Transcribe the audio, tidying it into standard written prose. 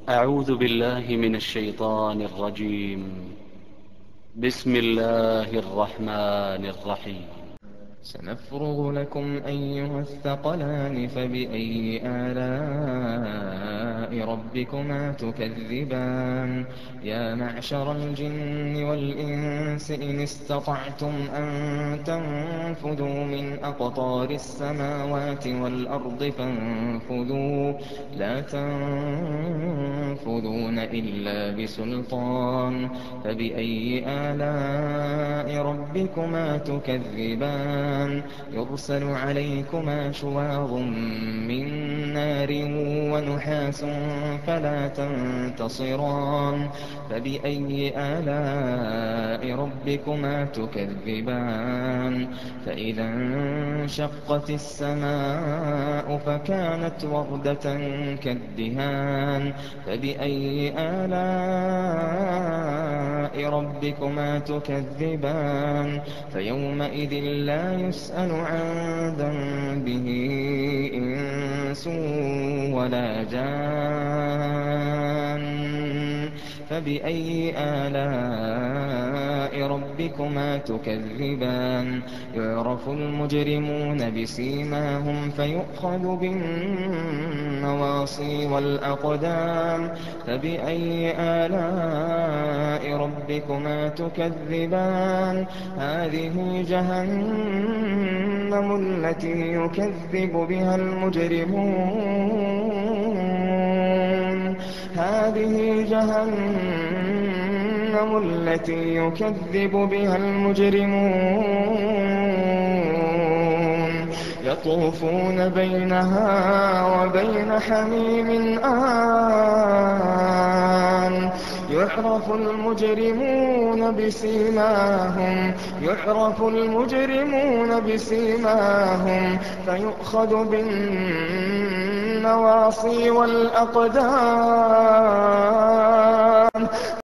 أعوذ بالله من الشيطان الرجيم. بسم الله الرحمن الرحيم. سنفرغ لكم أيها الثقلان فبأي آلاء ربكما تكذبان يا معشر الجن والإنس إن استطعتم أن تنفذوا من أقطار السماوات والأرض فانفذوا لا تنفذون إلا بسلطان فبأي آلاء ربكما تكذبان يرسل عليكما شواظ من نار ونحاس فلا تنتصران فبأي آلاء ربكما تكذبان فإذا انشقت السماء فكانت وردة كالدهان فبأي آلاء ربكما تكذبان فيومئذ لا يسأل عن ذنبه إنس ولا جان فبأي آلاء ربكما تكذبان يعرف المجرمون بسيماهم فيؤخذ بالنواصي والأقدام فبأي آلاء ربكما تكذبان هذه جهنم التي يكذب بها المجرمون هذه جهنم التي يكذب بها المجرمون يطوفون بينها وبين حميم آن يعرف المجرمون بسيماهم فيؤخذ بالنواصي والأقدام